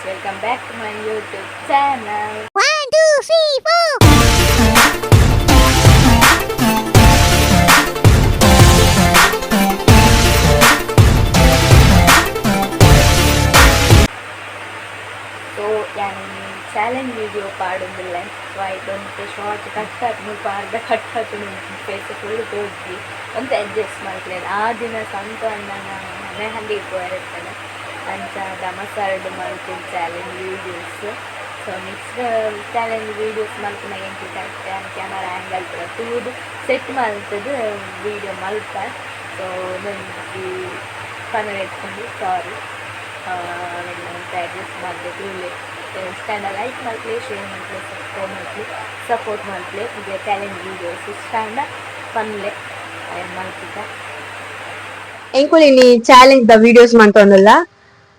welcome back to my YouTube channel. 1, 2, 3, 4. So yani challenge video ಪಾಡುದಿಲ್ಲ. So I don't short cut ಪಾಡ್ದ cut face full ತೋರಿಸಿ ಅಂತ adjust ಮಾಡ್ತೀನಿ. ಆ ದಿನ ಸಂತು ಅಣ್ಣನ ಮೆಹಂದಿ ಇರ್ತದೆ ಅಂತ ದಮಸರ್ಡ್ ಮಾಡ್ತೀನಿ challenge videos. So next challenge videos ಮಲ್ಪನ ಎಂಟು ಕ್ಯಾಮರಾ ಆ್ಯಂಗಲ್ ಕೂಡ ತೂದು ಸೆಟ್ ಮಾಡ್ತದೆ ವೀಡಿಯೋ ಮಲ್ಪ. ಸೊ ನನಗೆ ಕನ್ನಡ ಎತ್ಕೊಂಡು ಸಾರಿ ಅಡ್ಜಸ್ಟ್ ಮಾಡಬೇಕು. ಇಲ್ಲಿ ಇಷ್ಟನ ಲೈಕ್ ಮಾಡಲಿ, ಶೇರ್ ಮಾಡಲಿ, ಸಬ್ಸ್ಕ್ರೈಬ್ ಮಾಡಲಿ, ಸಪೋರ್ಟ್ ಮಾಡಲಿ. ಈಗ ಚಾಲೆಂಜ್ ವೀಡಿಯೋಸ್ ಇಷ್ಟಂಡ ಪನ್ಲೆ ಮಲ್ಪಿದ್ದ ಎಂಕುಲ್ ಇಲ್ಲಿ ಚಾಲೆಂಜ್ ದ ವಿಡಿಯೋಸ್ ಮಾಡ್ತೊಂದಲ್ಲ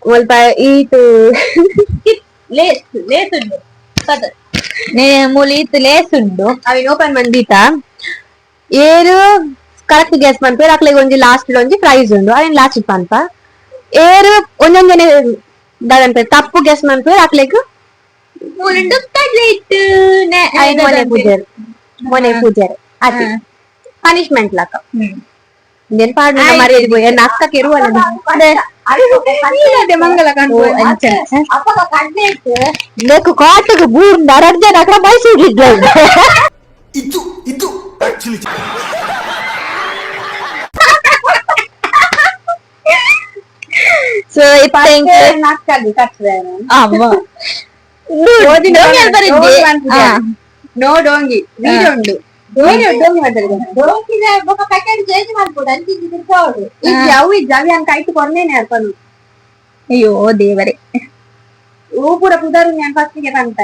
ಸ್ವಲ್ಪ ಈತು ಲೇಸುಂಡು ಮೂಲಿ ಲೇಸುಂಡು ಅವಿನ ಓಪನ್ ಮಂದೀತ ಏರು ಕರೆಕ್ಟ್ ಗೆಸ್ ಮಾಡ್ತಾರೆ ಅಕ್ಲೆಗ್ ಒಂಜಿ ಲಾಸ್ಟ್ ಒಂಜಿ ಪ್ರೈಸ್ ಉಂಡು ಅವಿನ ಲಾಸ್ಟ್ ಪನ್ಪ ಏರು ಒಂದೊಂದನೆ ದಾದಂತ ತಪ್ಪು ಗೆಸ್ ಮಾಡ್ತಾರೆ ಅಕ್ಲೆಗ್ ಮೂಲುಂಡು ಕಡ್ಲೆಟ್ ಮೊನೆ ಪೂಜಾರಿ ಅತಿ ಪನಿಷ್ಮೆಂಟ್ ಲಾಕ ನೆನಪಾಡು ಮರೆಯದು పోయి నక్క కెరువల మంగళ నాకు కాటుకు బూర్ నరడ్జన అక్కడ మైసూరు ಇದು ಆಕ್ಚುಲಿ సో ఇప్పుడు నక్కది కట్టరేనా అమ్మ నో డోంగి వీడుండు ಅಯ್ಯೋ ದೇವರೇ ಹೂ ಪೂರ ಪುದರು ನಾನು ಫಸ್ಟಿಗೆ ಪಂತ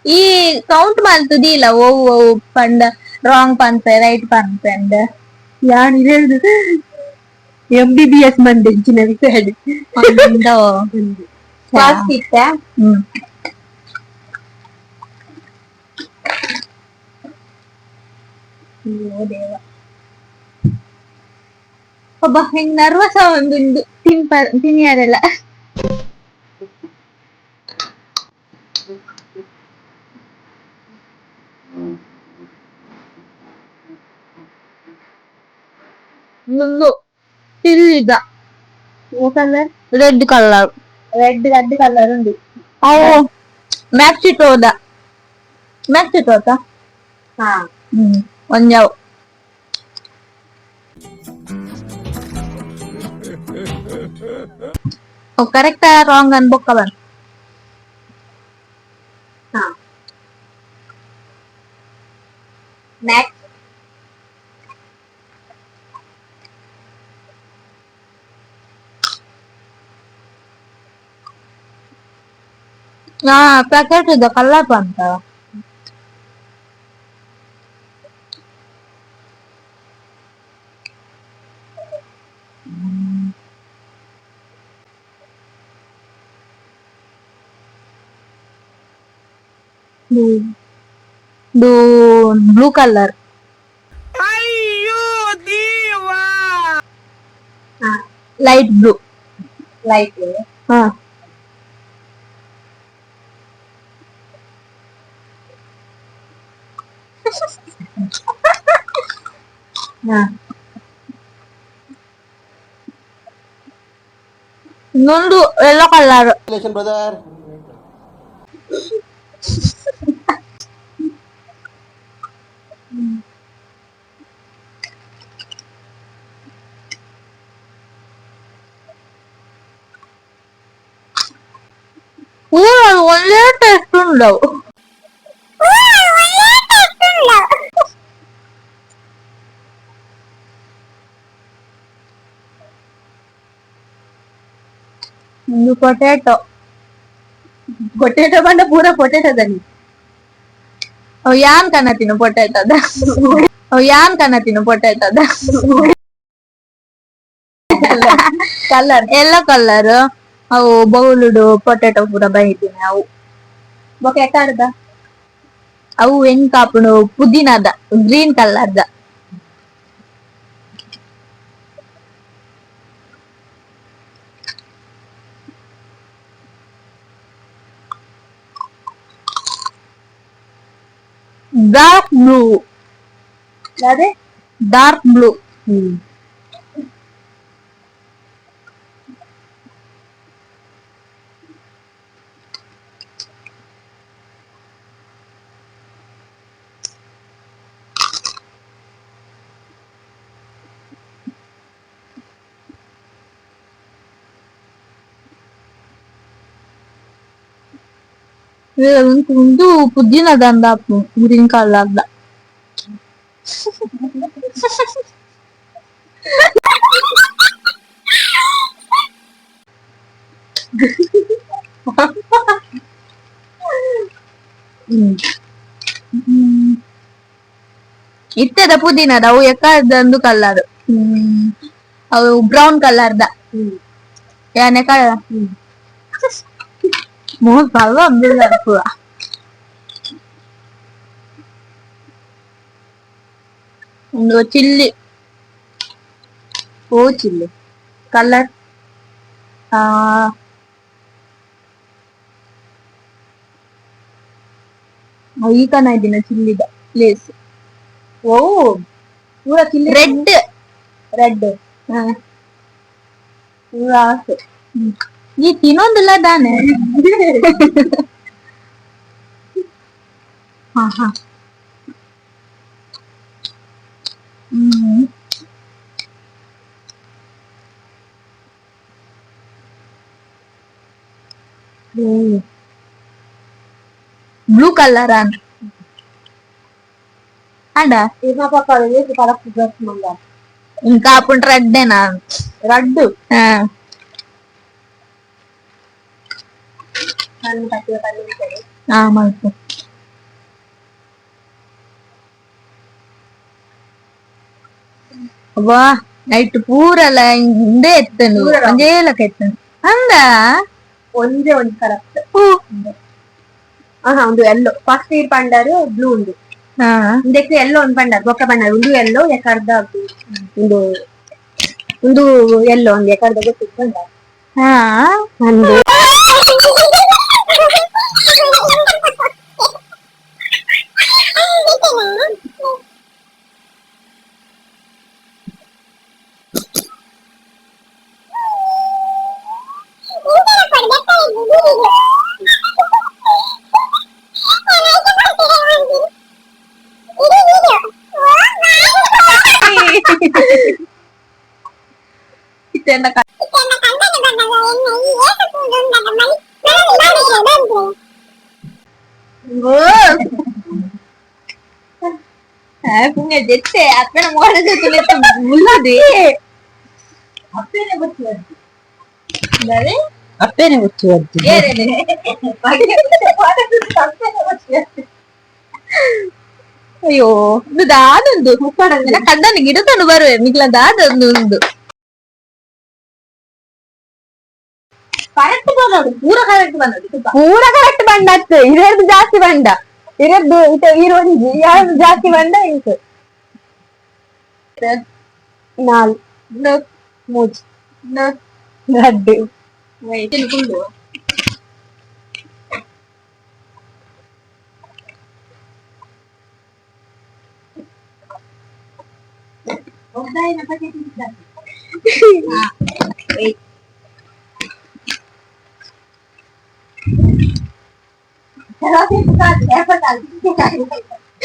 ಈ ಕೌಂಟ್ ಮಾಡ್ತದಿಲ್ಲ ಓ ಓ ಪಂಡ wrong Pampa right Pampa and ಯಾನ್ ಹೇಳುದು MBBS ಮಂದಿ ಚಿನ್ನ ಹೇಳಿ ಫಾಸ್ಟ್ ಇತ್ತ ಅಯ್ಯೋ ದೇವ ಒಬ್ಬ ಹೆಂಗ್ ನರ್ವಸ ಒಂದು ತಿನಿಯಾರೆಲ್ಲ ಒಂದು ತಿರುಗಿದ ರೆಡ್ ಕಲರ್ ಉಂಟು ಅವು ಮ್ಯಾಕ್ಸಿಟ್ ಹೋದ ಹಾ ಒಂಜಾವು ಕರೆಕ್ಟ್ ರಾಂಗ್ ಅನ್ಬೊಕ್ಕ ಬನ್ ಹಾ ನೆಕ್ಸ್ಟ್ ಪ್ಯಾಕೆಟ್ ಇದೆ ಕಲ್ಲರ್ ಬಂತ ಬ್ಲೂ ಕಲರ್ ಅಯ್ಯೋ ದೇವಾ ಲೈಟ್ ಬ್ಲೂ ಲೈಟ್ ಹಾ ಇನ್ನೊಂದು ಎಲ್ಲೋ ಕಲರ್ ಬ್ರದರ್ ಒಳ್ಳೆ ಟೇಸ್ಟ್ ఉండవు ಒಂದು ಪೊಟ್ಯಾಟೊ ಬಂಡ ಪೂರ ಪೊಟ್ಯಾಟೋದಲ್ಲಿ ಅವ್ ಯಾನ್ ಕನ್ನತಿನ ಪೊಟ್ಯಾಟೋದ ಕಲರ್ ಎಲ್ಲೋ ಕಲರ್ ಅವು ಬೌಲುಡು ಪೊಟ್ಯಾಟೊ ಪೂರ ಬೈತಿನ ಅವು ಬೊಕ ಎತ್ತಾಡ್ದ ಅವು ಹೆಂಗ್ ಕಾಪುಡು ಪುದೀನದ ಗ್ರೀನ್ ಕಲರ್ದ ಡಾರ್ಕ್ ಬ್ಲೂ. ಅದೇ ಡಾರ್ಕ್ ಬ್ಲೂ. ಇದು ಪುದೀನ ದಂಡ ಗ್ರೀನ್ ಕಲರ್ ಇತ್ತದ ಪುದೀನದ ಅವು ಎಕ್ಕದಂದು ಕಲರ್ ಅವು ಬ್ರೌನ್ ಕಲರ್ದ ಯಾನೆ ಕಲರ್ ಮೋಹನ್ ಕಲ್ಲ ಅಂದಿಲ್ಲ ಪೂರ ಒಂದು ಚಿಲ್ಲಿ ಓ ಚಿಲ್ಲಿ ಕಲರ್ ಈಕನ ಇದ್ದೀನ ಚಿಲ್ಲಿದ ಪ್ಲೇಸ್ ಓ ಪೂರ ಚಿಲ್ಲಿ ರೆಡ್ ರೆಡ್ ಪೂರ ಆಸೆ ಈ ತಿನ್ನೊಂದಿಲ್ಲ ತಾನೆ ಹಾ ಹಾ బ్లూ కలర్ అండ్ ఇంకా అప్పుడు రెడ్డేనా రెడ్ మనకు వా ನೈಟ್ ಪೂರಲ್ಲ ಹಿಂದೆ ಎತ್ತನು ಒಂದೇಲಕ್ಕೆ ಎತ್ತನು ಹಂಗ ಒಂದೇ ಒಂದು ಕರೆಕ್ಟ್ ಒಂದು ಎಲ್ಲೋ ಫಸ್ಟ್ ಇಯರ್ ಪಂಡರು ಬ್ಲೂ ಉಂಡು ಇದಕ್ಕೆ ಎಲ್ಲೋ ಒಂದು ಪಂಡರು ಬೊಕ್ಕ ಪಂಡರು ಒಂದು ಎಲ್ಲೋ ಎಕರ್ದ ಒಂದು ಒಂದು ಎಲ್ಲೋ ಒಂದು ಎಕರ್ದ ಗೊತ್ತಿತ್ತು ಪಂಡರು ಒಂದು punya jete apa yang mau ada tulis mula deh apa yang betul dari apa yang betul ya deh pagi ada tulis apa yang betul ಅಯ್ಯೋ ಇದು ದಾದೊಂದು ಕಡ್ಡನ ಗಿಡದನ್ನು ಬರುವೆ ಮಿಗ್ಲ ದಾದೊಂದು ಉಂದು ಕರೆಕ್ಟ್ ಬಂದದು ಪೂರ ಕರೆಕ್ಟ್ ಬಂಡತ್ತು ಇರದು ಜಾಸ್ತಿ ಬಂಡ ಇರದ್ದು ಇರೊಂಜಿ ಯಾರು ಜಾಸ್ತಿ ಬಂಡ ಇಂಟು ನಾಲ್ಕು ಮೂಜಿ ಗಡ್ಡೆ ತಿನ್ಕೊಂಡು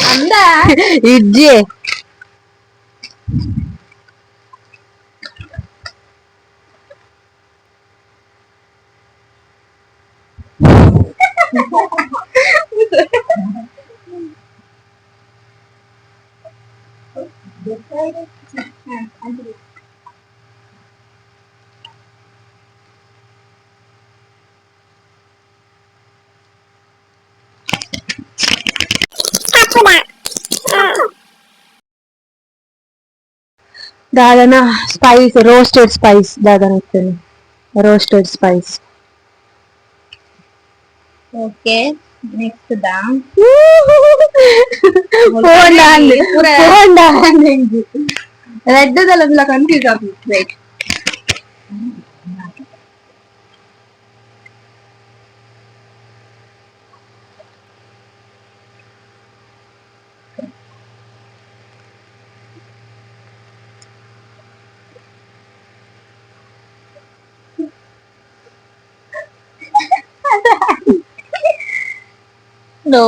ಅಂದ ಇಜ್ಜಿ దాదాన స్పైస్ రోస్టెడ్ స్పైస్ దాదాన ఇస్తాను రోస్టెడ్ స్పైస్ ఓకే నెక్స్ట్ దా రెడ్ దళంలో కన్ఫ్యూజ్ అవుతుంది రైట్ No.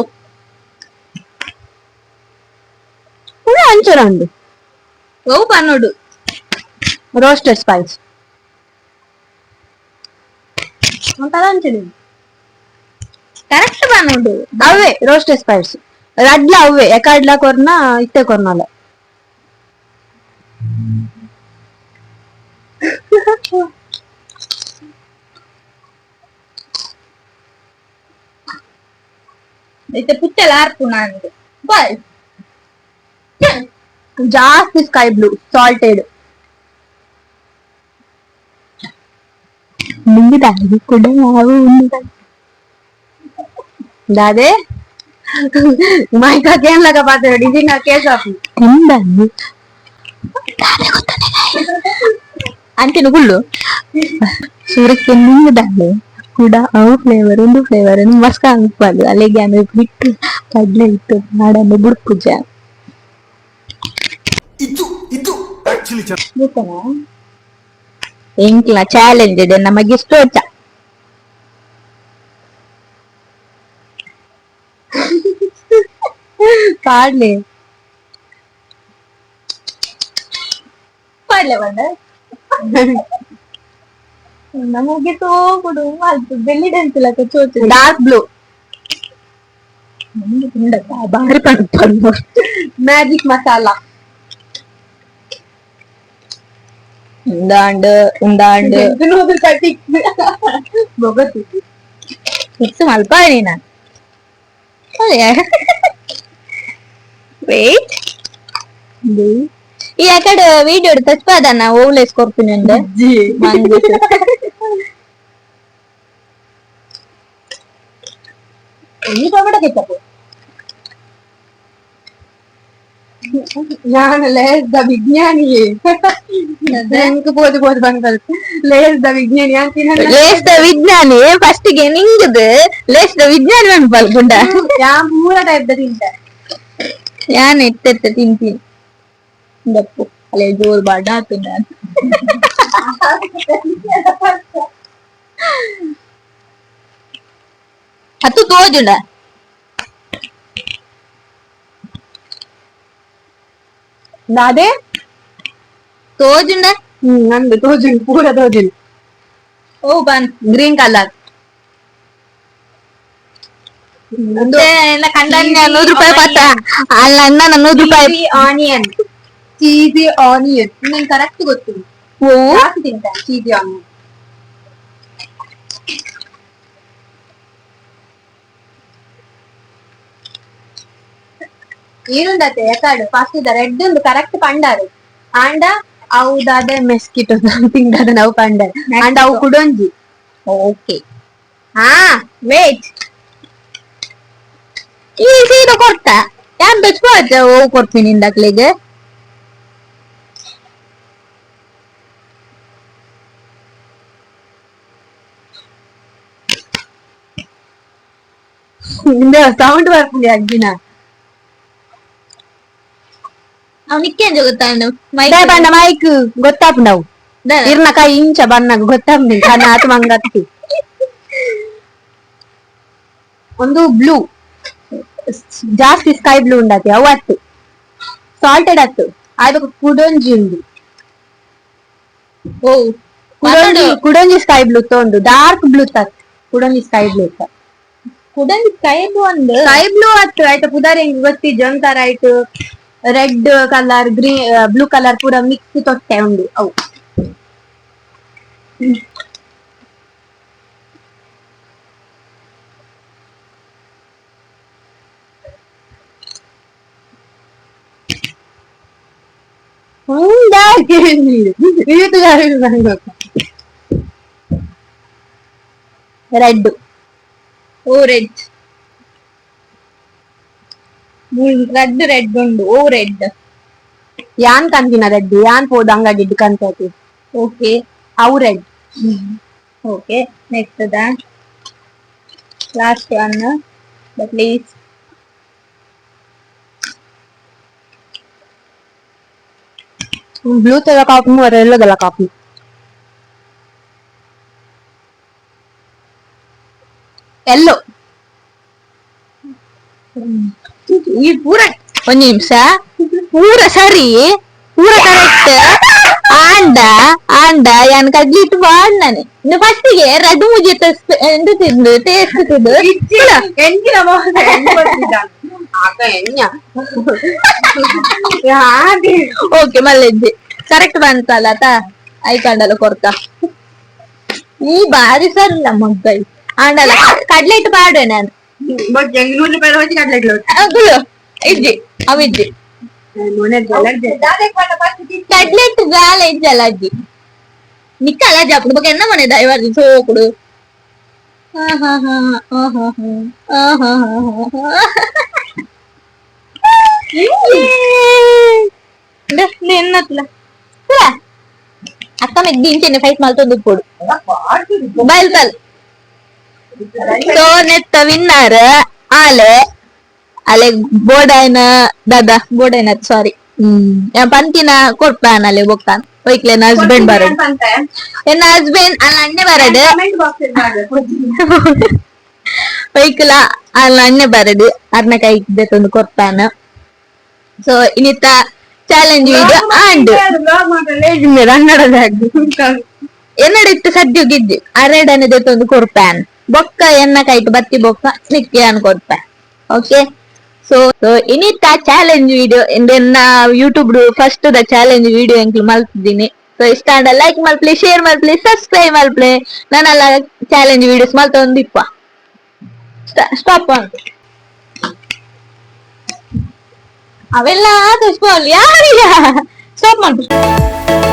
ಕೂಡ ಅಂಚೂರ ಉಂಡು ಓ ಪನ್ನೋಡು ರೋಸ್ಟೆಡ್ ಸ್ಪೈಸ್ ಅಂಚನೆ ಕರೆಕ್ಟ್ ಪನ್ನೋಡು ಅವೇ ರೋಸ್ಟೆಡ್ ಸ್ಪೈಸ್ ರಡ್ಲ ಅವೇ ಎಕಾಡ್ಲ ಕೊರ್ನ ಇತ್ತೆ ಕೊರ್ನಲ ಐತೆ ಪುಚ್ಚಲ ಆರ್ಪು ನಾನು ಬಾಯ್ ಜಾಸ್ತಿ ಸ್ಕೈ ಬ್ಲೂ ಸಾಲ್ಟೆಡ್ ಮುಂದಿದಾಗಿ ಕೂಡ ನಾವು दादे माइका केम लगा पाते हो डीजी ना कैसा ಎಂಬಲ್ಲಿ ಅಂತೆ ನುಗುಳ್ಳು ಸೂರಕ್ಕೆ ನಿಂಗದಾಲೆ ಕೂಡ ಅವು ಫ್ಲೇವರ್ ಒಂದು ಫ್ಲೇವರ್ ಮಸ್ಕ ಅನ್ಪಾಲು ಅಲ್ಲಿಗೆ ಅಂದ್ರೆ ಬಿಟ್ಟು ಕಡ್ಲೆ ಇಟ್ಟು ಮಾಡನ್ನು ಬುಡ್ಪುಜ ಇದು ಆಕ್ಚುಲಿ ಗೊತ್ತನಾ ಎಂಕ್ಲ ಚಾಲೆಂಜ್ ಇದೆ ನಮಗೆ ಸ್ಟೋಚ ಪಾಡ್ಲೆ ಪಾಡ್ಲೆ ಬಂದ ನಮಗೆ ತೋಗುಡು ಮಾಲ್ತು ಬೆಳ್ಳಿ ಡೆನ್ಸಿಲ್ಲ ಚೋಚು ಡಾರ್ಕ್ ಬ್ಲೂ ನಮಗೆ ತಿಂಡಕ್ಕ ಬಾರಿ ಪಂಪನ್ನು ಮ್ಯಾಜಿಕ್ ಮಸಾಲಾ ಉಂದಾಂಡು ಬೊಗತಿ ಹೆಚ್ಚು ಮಲ್ಪ ನೀನ ವೇಟ್ ಈ ಅಕಡೆ ವಿಡಿಯೋ ತಚ್ಪಾದನ್ನ ಓವ್ಲೇಸ್ ಕೊರ್ತೀನಿ ಅಂದೆ ಈ ಟೊಮೆಟೊ ಕೆಚ್ಚಪ್ಪು ನಾನು ಲೇಸ್ ದ ವಿಜ್ಞಾನಿ ಎಂಕ್ ಬೋದು ಬಂದಲ್ ಲೇಸ್ ದ ವಿಜ್ಞಾನಿ ಲೇಸ್ ದ ವಿಜ್ಞಾನಿ ಫಸ್ಟ್ ಗೆ ನಿಂಗದು ಲೇಸ್ ದ ವಿಜ್ಞಾನಿ ಅನ್ಪಲ್ಕೊಂಡ ಯಾ ಮೂರ ಟೈಪ್ ದ ತಿಂತ ಯಾನ್ ಎತ್ತೆ ತಿಂತೀನಿ ದಪ್ಪು ಅಲ್ಲೇ ಜೋರ್ ಬಾಡ ಆತುಂಡ ಹತ್ತು ತೋಜುಂಡ ನಾದೇ ತೋಜುಂಡ ನಂದು ತೋಜಿನ್ ಪೂರ ತೋಜಿನ್ ಓ ಬನ್ ಗ್ರೀನ್ ಕಲರ್ ಎಲ್ಲ ಕಂಡನ್ಯ 100 ರೂಪಾಯಿ ಪತ್ತ ಅಲ್ಲ ಅಣ್ಣ 100 ರೂಪಾಯಿ ಆನಿಯನ್ ಚೀಸಿ ಆನಿಯನ್ ನಿಂಗೆ ಕರೆಕ್ಟ್ ಗೊತ್ತು ಓ ಜಾಸ್ತಿ ತಿಂತ ಚೀಸಿ ಆನಿಯನ್ ಈರುಂಡತೆ ಯಾಕಡೆ ಫಸ್ಟ್ ಇದ ರೆಡ್ ಒಂದು ಕರೆಕ್ಟ್ ಪಂಡಾರು ಆಂಡ ಅವು ದಾದ ಮೆಸ್ಕಿಟೋ ಸಮಥಿಂಗ್ ದಾದ ನಾವು ಪಂಡಾರು ಆಂಡ ಅವು ಕುಡೊಂಜಿ ಓಕೆ ಹಾ ವೇಟ್ ಈ ಸೀರೆ ಕೊಡ್ತಾ ಯಾನ್ ಬೆಚ್ಕೋತ ಓ ಕೊಡ್ತೀನಿ ಇಂದಕ್ಲಿಗೆ ಸೌಂಡ್ ಬರ್ತೀನಿ ಅಜ್ಜಿನ ಅವನಿಕ್ಕೇನ್ ಜೊಗುತ್ತಾನು ಬಣ್ಣ ಮೈಕ್ ಗೊತ್ತಾಪ್ ನಾವು ಇರ್ನ ಕೈ ಇಂಚ ಬಣ್ಣಗ ಗೊತ್ತಾಪ್ ಕನ್ನ ಆತ ಮಂಗತ್ತಿ ಒಂದು ಬ್ಲೂ ಜಾಸ್ತಿ ಸ್ಕೈ ಬ್ಲೂ ಉಂಡತಿ ಅವು ಅತ್ತು ಸಾಲ್ಟೆಡ್ ಅತ್ತು ಆಯ್ತು ಕುಡೊಂಜಿ ಉಂಡು ಓ ಕುಡೊಂಜಿ ಸ್ಕೈ ಬ್ಲೂ ತೊಂಡು ಡಾರ್ಕ್ ಬ್ಲೂ ತತ್ ಕುಡೊಂಜಿ ಸ್ಕೈ ಬ್ಲೂ ತ ಕುಡಂಗಿ ಕೈದು ಒಂದು ಸ್ಕೈ ಬ್ಲೂ ಅತ್ತು ಆಯ್ತು ಪುದಾರಿ ಹೆಂಗ್ ಗೊತ್ತಿಜ್ಜ ಒಂಥರ ಆಯ್ತು red colour green blue colour ಪೂರ ಮಿಕ್ಸ್ ತೊಟ್ಟೆ ಉಂಡು ಅವು ರೆಡ್ ಓ ರೆಡ್ ರೆಡ್ ಉಂಡು ಓ ರೆಡ್ ಯಾನ್ ಕಂತಿನ ರೆಡ್ ಯಾನ್ ಪೋದು ಅಂಗಡಿ ಕಂತತಿ ಓಕೆ ಅವು red okay next the last one the please blue ತರ ಕಾಪಿ ಎಲ್ಲದಲ್ಲ ಕಾಪಿ ಎಲ್ಲೋ ಈ ಪೂರ ಒಂದ್ ನಿಮಿಷ ಪೂರ ಸರಿ ಪೂರ ಕರೆಕ್ಟ್ ಆಂಡ ಆಂಡ ಯಾನ್ ಕಡ್ಲಿಟ್ಟು ಬಾಡ್ನಾನೆ ಇನ್ನು ಫಸ್ಟಿಗೆ ರಡು ಮುಜೆ ಎಂಟು ತಿಂದು ಟೇಸ್ಟ್ ತಿಂದು ಎಂಚಿನ ಓಕೆ ಮಲ್ಲೆಜ್ಜಿ ಕರೆಕ್ಟ್ ಬಂತಲ್ಲ ತಾ ಐಕಂಡಲ್ಲ ಕೊರ್ಕ ಈ ಬಾರಿ ಸರಿಲ್ಲ ಮಗ್ಗೈ ಆಂಡಲ್ಲ ಕಡ್ಲೆಟ್ಟು ಪಾಡೆ ನಾನು ಜಂಗ್ಳೂರು ಬೇಡ ಹೋಗಿ ಕಡ್ಲೆಟ್ಲು ಅಗುಳು ಇಜ್ಜಿ ಅವಿಜ್ಜಿ ಕಡ್ಲೆಟ್ಟು ಗಾಲ ಇಜ್ಜಲ್ಲ ಅಜ್ಜಿ ನಿಕ್ಕಲ್ಲ ಅಜ್ಜಿ ಅప్పుడు ಬೊಕ ಎನ್ನ ಮನೆ ದೈವಾರ್ಜಿ ಸೋಕುಡು ಅಕ್ಕ ಮೆಗ್ಗಿಂಚೆನೆ ಫೈಟ್ ಮಾಡ್ತೊಂದು ಕೊಡು ಬಯಲ್ತಲ್ ಸೊ ನೆತ್ತ ವಿನ್ನರ್ ಆಲೆ ಅಲೆ ಬೋಡಾಯ್ನ ದಾದ ಬೋಡಾಯ್ನ ಸಾರಿ ಪಂತಿನ ಕೊಡ್ಪಾನಲೆ ಬೊಕ್ಕಾನ್ ಒಯ್ಕ್ಲೆನ ಹಸ್ಬೆಂಡ್ ಬರಡ್ ಎನ್ನ ಹಸ್ಬೆಂಡ್ ಅಲ್ಲ ಅಣ್ಣೆ ಬರಡ್ ಒಯ್ಕಲ ಅಲ್ಲ ಅಣ್ಣೆ ಬರಡ್ ಅರ್ನ ಕೈಗೆ ಬೆತ್ತೊಂದು ಕೊಡ್ಪಾನ ಸೊ ಇನ್ನಿತ್ತ ಚಾಲೆಂಜ್ ವಿಡಿಯೋ ಆಂಡ್ ಎನ್ನಡಿತ್ತು ಸದ್ಯ ಗಿದ್ದಿ ಅರೆಡನೆ ದೆತ್ತೊಂದು ಕೊಡ್ಪಾನ್ ಬೊಕ್ಕ ಎನ್ನ ಕೈಟ್ ಬತ್ತಿ ಬೊಕ್ಕ ಸ್ಲಿಕ್ಕೆ ಅನ್ ಕೊಡ್ಪಾನ್ ಓಕೆ ಸೊ ಇನ್ನಿತ್ತ ಚಾಲೆಂಜ್ ವಿಡಿಯೋ ಎಂದೆನ್ನ YouTube first the challenge video ಎಂಕ್ಲು ಮಲ್ತಿದ್ದೀನಿ ಸೊ ಇಷ್ಟ ಅಂಡ ಲೈಕ್ ಮಲ್ಪ್ಲಿ ಶೇರ್ ಮಲ್ಪ್ಲಿ ಸಬ್ಸ್ಕ್ರೈಬ್ ಮಲ್ಪ್ಲಿ ನಾನೆಲ್ಲ ಚಾಲೆಂಜ್ ವಿಡಿಯೋಸ್ ಮಲ್ತೊಂದಿಪ್ಪ ಸ್ಟಾಪ್ ಅಂತ ಅವೆಲ್ಲ ಆದಷ್ಟು ಯಾರಿಗ ಸ್ಟಾಪ್ ಮಾಡ್ಬಿಟ್ಟು